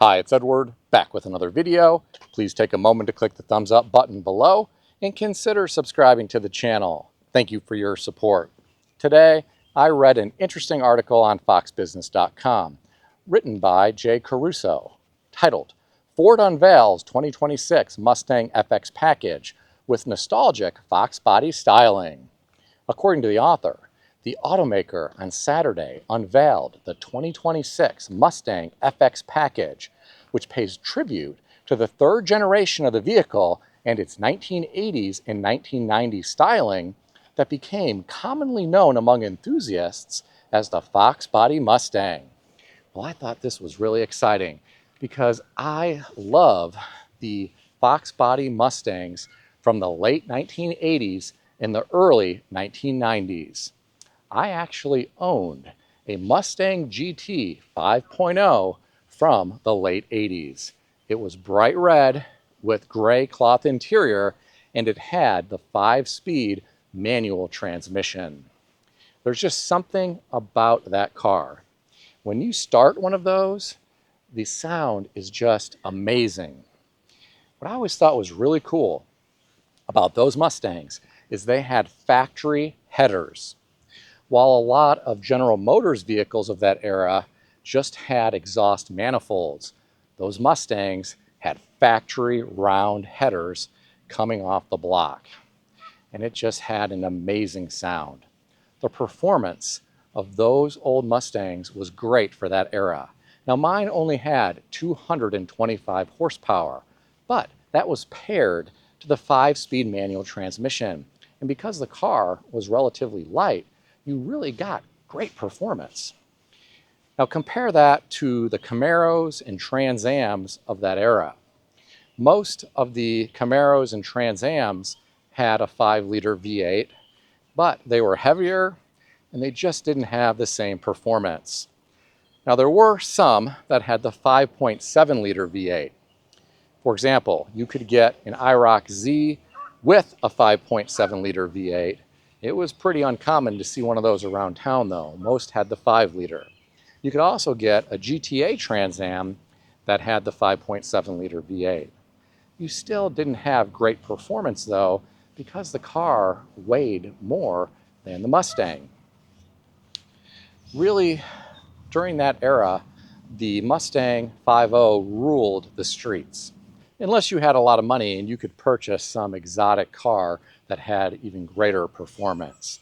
Hi, it's Edward, back with another video. Please take a moment to click the thumbs up button below and consider subscribing to the channel. Thank you for your support. Today, I read an interesting article on foxbusiness.com written by Jay Caruso titled, Ford Unveils 2026 Mustang FX Package with Nostalgic Fox Body Styling. According to the author, the automaker on Saturday unveiled the 2026 Mustang FX package, which pays tribute to the third generation of the vehicle and its 1980s and 1990s styling that became commonly known among enthusiasts as the Fox Body Mustang. Well, I thought this was really exciting because I love the Fox Body Mustangs from the late 1980s and the early 1990s. I actually owned a Mustang GT 5.0 from the late 80s. It was bright red with gray cloth interior, and it had the 5-speed manual transmission. There's just something about that car. When you start one of those, the sound is just amazing. What I always thought was really cool about those Mustangs is they had factory headers. While a lot of General Motors vehicles of that era just had exhaust manifolds, those Mustangs had factory round headers coming off the block. And it just had an amazing sound. The performance of those old Mustangs was great for that era. Now mine only had 225 horsepower, but that was paired to the 5-speed manual transmission. And because the car was relatively light, you really got great performance. Now compare that to the Camaros and Trans Ams of that era. Most of the Camaros and Trans Ams had a 5-liter V8, but they were heavier and they just didn't have the same performance. Now there were some that had the 5.7-liter V8. For example, you could get an IROC Z with a 5.7-liter V8. It was pretty uncommon to see one of those around town though. Most had the 5-liter. You could also get a GTA Trans Am that had the 5.7-liter V8. You still didn't have great performance though because the car weighed more than the Mustang. Really, during that era, the Mustang 5.0 ruled the streets. Unless you had a lot of money and you could purchase some exotic car that had even greater performance.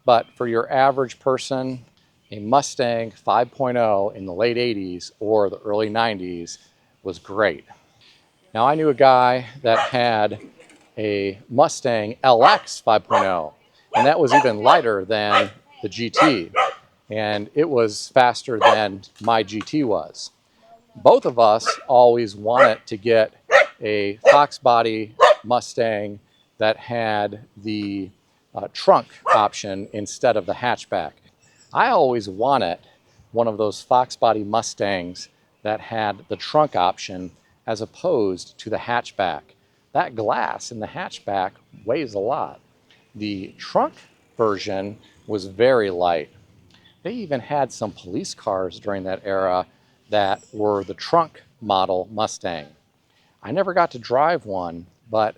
But for your average person, a Mustang 5.0 in the late 80s or the early 90s was great. Now I knew a guy that had a Mustang LX 5.0, and that was even lighter than the GT, and it was faster than my GT was. Both of us always wanted to get a Fox Body Mustang that had the trunk option instead of the hatchback. I always wanted one of those Fox Body Mustangs that had the trunk option as opposed to the hatchback. That glass in the hatchback weighs a lot. The trunk version was very light. They even had some police cars during that era that were the trunk model Mustang. I never got to drive one, but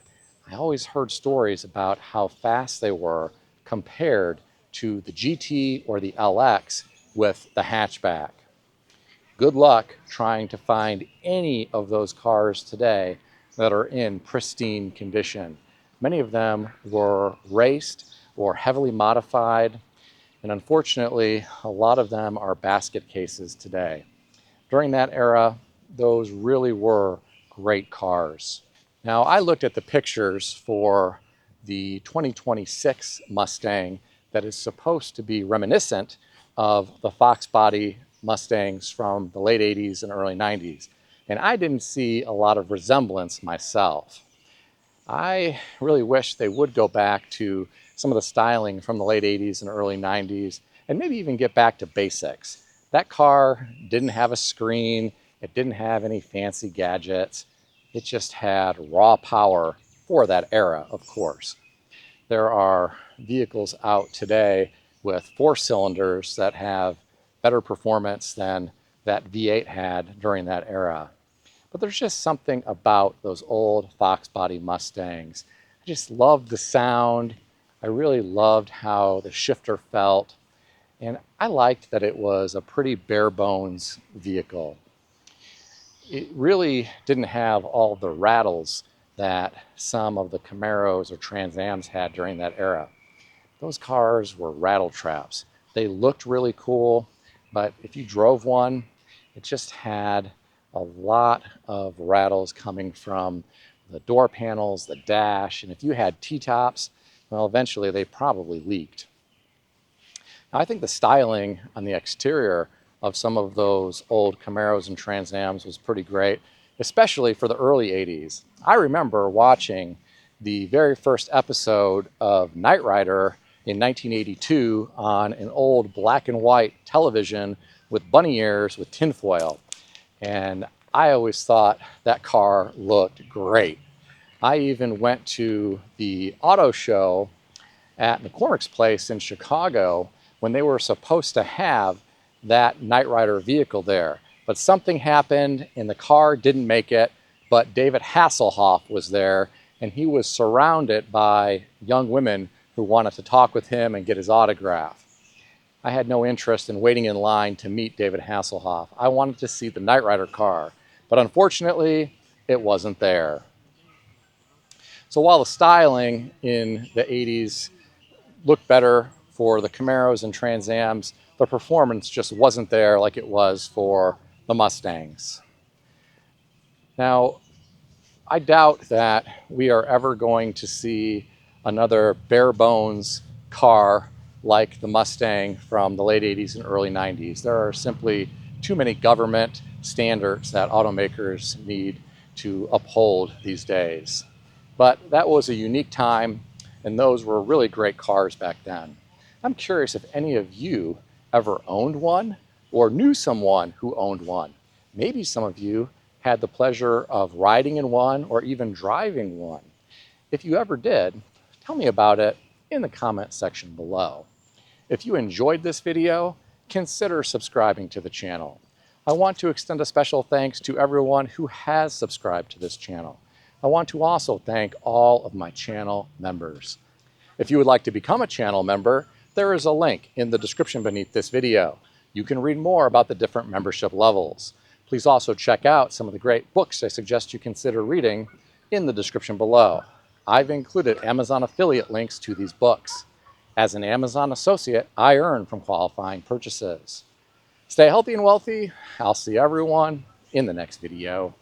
I always heard stories about how fast they were compared to the GT or the LX with the hatchback. Good luck trying to find any of those cars today that are in pristine condition. Many of them were raced or heavily modified, and unfortunately, a lot of them are basket cases today. During that era, those really were great cars. Now, I looked at the pictures for the 2026 Mustang that is supposed to be reminiscent of the Fox Body Mustangs from the late 80s and early 90s. And I didn't see a lot of resemblance myself. I really wish they would go back to some of the styling from the late 80s and early 90s and maybe even get back to basics. That car didn't have a screen. It didn't have any fancy gadgets. It just had raw power for that era, of course. There are vehicles out today with 4 cylinders that have better performance than that V8 had during that era. but there's just something about those old Fox body Mustangs. I just loved the sound. I really loved how the shifter felt. And I liked that it was a pretty bare bones vehicle. It really didn't have all the rattles that some of the Camaros or Trans Ams had during that era. Those cars were rattle traps. They looked really cool, but if you drove one, it just had a lot of rattles coming from the door panels, the dash, and if you had T-tops, well, eventually they probably leaked. Now, I think the styling on the exterior of some of those old Camaros and Trans Ams was pretty great, especially for the early 80s. I remember watching the very first episode of Knight Rider in 1982 on an old black and white television with bunny ears with tinfoil. And I always thought that car looked great. I even went to the auto show at McCormick's Place in Chicago when they were supposed to have that Knight Rider vehicle there. But something happened and the car didn't make it, but David Hasselhoff was there and he was surrounded by young women who wanted to talk with him and get his autograph. I had no interest in waiting in line to meet David Hasselhoff. I wanted to see the Knight Rider car, but unfortunately, it wasn't there. So while the styling in the 80s looked better for the Camaros and Trans Ams, the performance just wasn't there like it was for the Mustangs. Now, I doubt that we are ever going to see another bare bones car like the Mustang from the late 80s and early 90s. There are simply too many government standards that automakers need to uphold these days. But that was a unique time, and those were really great cars back then. I'm curious if any of you ever owned one or knew someone who owned one. Maybe some of you had the pleasure of riding in one or even driving one. If you ever did, tell me about it in the comment section below. If you enjoyed this video, consider subscribing to the channel. I want to extend a special thanks to everyone who has subscribed to this channel. I want to also thank all of my channel members. If you would like to become a channel member, there is a link in the description beneath this video. You can read more about the different membership levels. Please also check out some of the great books I suggest you consider reading in the description below. I've included Amazon affiliate links to these books. As an Amazon associate, I earn from qualifying purchases. Stay healthy and wealthy. I'll see everyone in the next video.